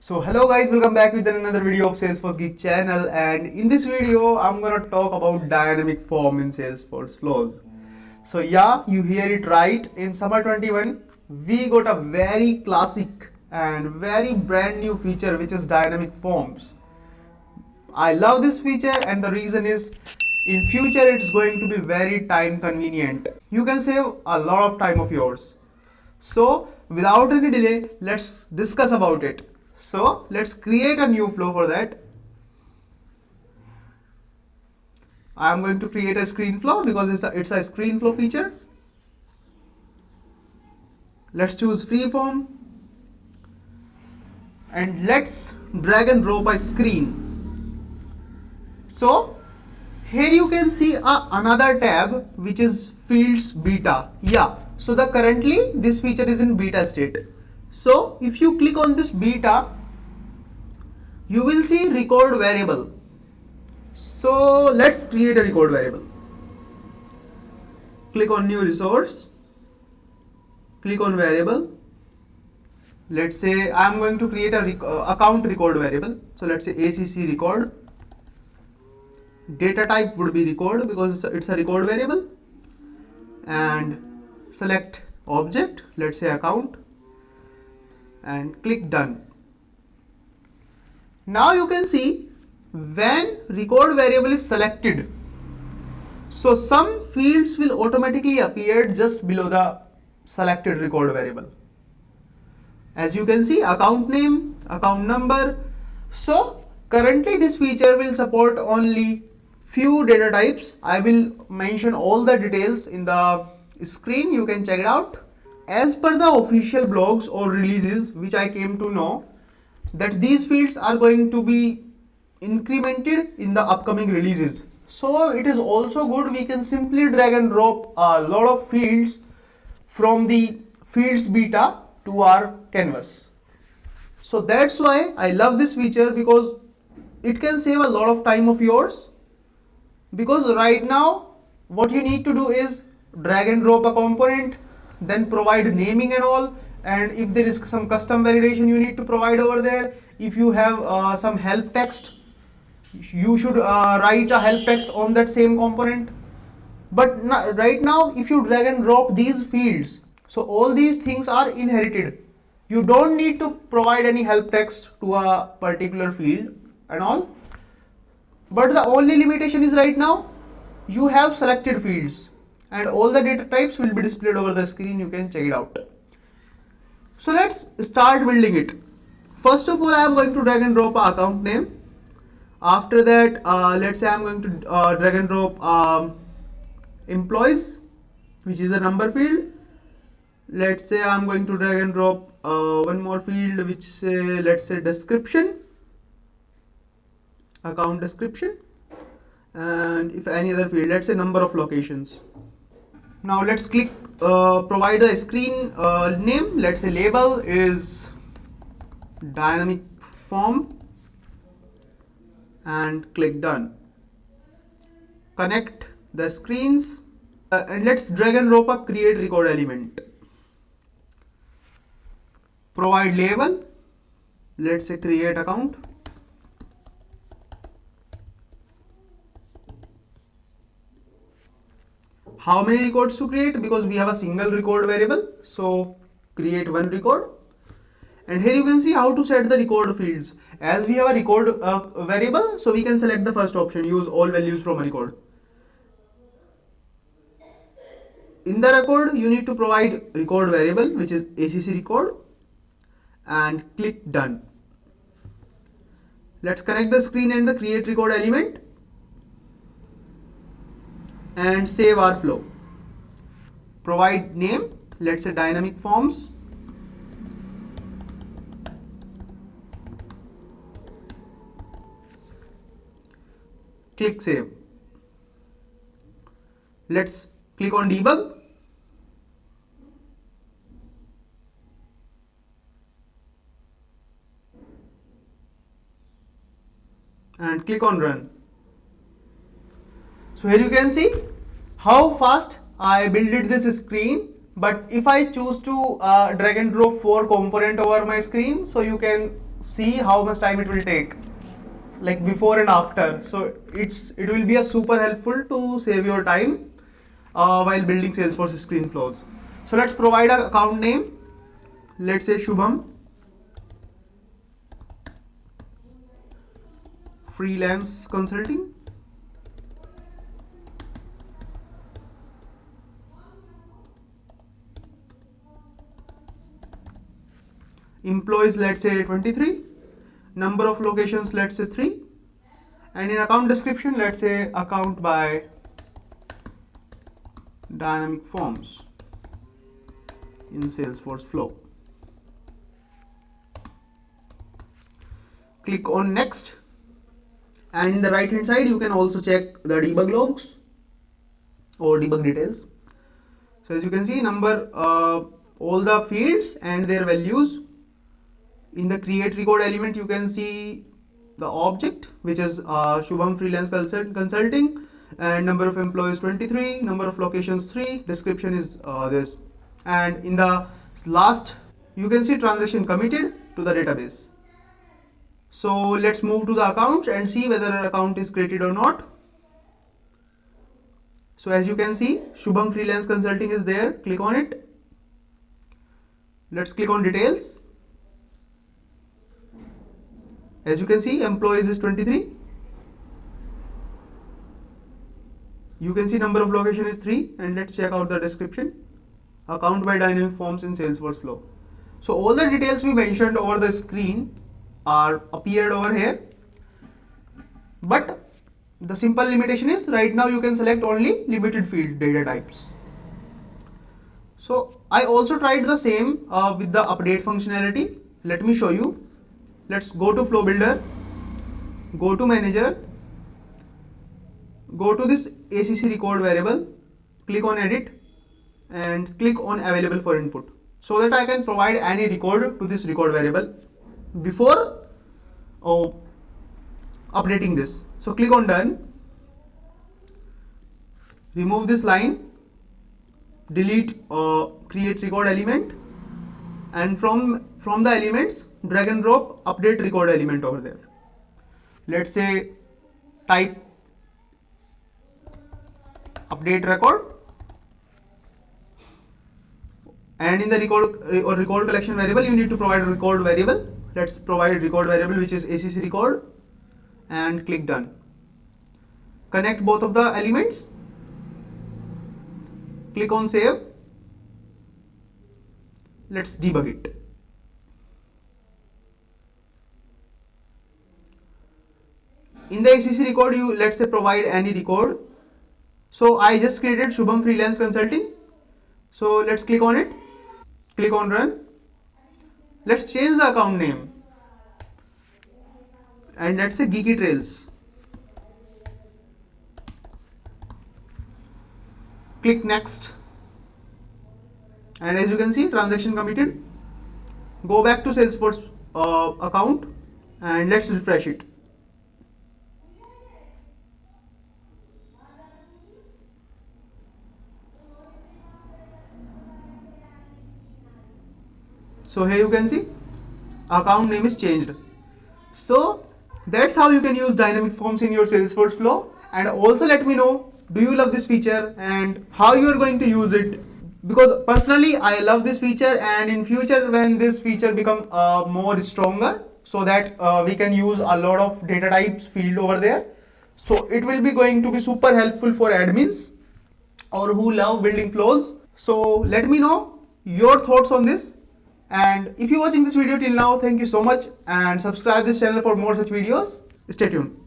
So hello guys, welcome back with another video of Salesforce Geek channel, and in this video I'm gonna talk about dynamic form in Salesforce flows. So yeah, you hear it right. In summer 21 we got a very classic and very brand new feature which is dynamic forms. I love this feature, and the reason is in future it's going to be very time convenient. You can save a lot of time of yours. So without any delay, let's discuss about it. So let's create a new flow. For that, I am going to create a screen flow because it's a screen flow feature. Let's choose freeform and let's drag and drop a screen. So here you can see another tab which is fields beta. Yeah, so the currently this feature is in beta state. So if you click on this beta, you will see record variable. So let's create a record variable. Click on new resource, click on variable. Let's say I am going to create a account record variable. So let's say ACC record. Data type would be record because it's a record variable, and select object, let's say account, and click done. Now you can see when record variable is selected, so some fields will automatically appear just below the selected record variable. As you can see, account name, account number. So currently this feature will support only few data types. I will mention all the details in the screen, you can check it out. As per the official blogs or releases which I came to know, that these fields are going to be incremented in the upcoming releases. So it is also good, we can simply drag and drop a lot of fields from the fields beta to our canvas. So that's why I love this feature, because it can save a lot of time of yours. Because right now what you need to do is drag and drop a component, then provide naming and all, and if there is some custom validation you need to provide over there. If you have some help text, you should write a help text on that same component. But right now if you drag and drop these fields, so all these things are inherited. You don't need to provide any help text to a particular field and all. But the only limitation is right now you have selected fields and all the data types will be displayed over the screen. You can check it out. So let's start building it. First of all, I am going to drag and drop an account name. After that, let's say I am going to drag and drop employees, which is a number field. Let's say I am going to drag and drop one more field, which say, let's say description, account description, and if any other field, let's say number of locations. Now let's click provide a screen name. Let's say label is dynamic form and click done. Connect the screens and let's drag and drop a create record element. Provide label, let's say create account. How many records to create? Because we have a single record variable, so create one record. And here you can see how to set the record fields. As we have a record variable, so we can select the first option, use all values from a record. In the record you need to provide record variable, which is ACC record, and click done. Let's connect the screen and the create record element and save our flow. Provide name, let's say dynamic forms. Click save. Let's click on debug. And click on run. So here you can see how fast I built this screen. But if I choose to drag and drop 4 component over my screen, so you can see how much time it will take, like before and after. So it will be a super helpful to save your time while building Salesforce screen flows. So let's provide an account name. Let's say Shubham Freelance Consulting. Employees, let's say 23. Number of locations, let's say 3. And in account description, let's say account by Dynamic Forms in Salesforce Flow. Click on next, and in the right hand side you can also check the debug logs or debug details. So as you can see, number all the fields and their values. In the create record element you can see the object, which is Shubham Freelance Consulting, and number of employees 23, number of locations 3, description is this, and in the last you can see transaction committed to the database. So let's move to the account and see whether an account is created or not. So as you can see, Shubham Freelance Consulting is there. Click on it. Let's click on details. As you can see, employees is 23. You can see number of location is 3, and let's check out the description. Account by Dynamic Forms in Salesforce Flow. So all the details we mentioned over the screen are appeared over here, but the simple limitation is right now you can select only limited field data types. So I also tried the same with the update functionality. Let me show you. Let's go to Flow Builder, go to Manager, go to this ACC record variable, click on Edit, and click on Available for Input, so that I can provide any record to this record variable before updating this. So click on Done, remove this line, delete create record element, and from the elements drag and drop update record element over there. Let's say type update record, and in the record collection variable you need to provide a record variable. Let's provide record variable which is ACC record, and click Done. Connect both of the elements, click on Save. Let's debug it. In the ACC record, you let's say provide any record. So I just created Shubham Freelance Consulting. So let's click on it, click on Run. Let's change the account name, and let's say Geeky Trails. Click Next, and as you can see, transaction committed. Go back to Salesforce account and let's refresh it. So here you can see account name is changed. So that's how you can use dynamic forms in your Salesforce flow. And also let me know, do you love this feature and how you are going to use it? Because personally I love this feature, and in future when this feature become more stronger, so that we can use a lot of data types field over there. So it will be going to be super helpful for admins or who love building flows. So let me know your thoughts on this. And if you're watching this video till now, thank you so much, and subscribe this channel for more such videos. Stay tuned.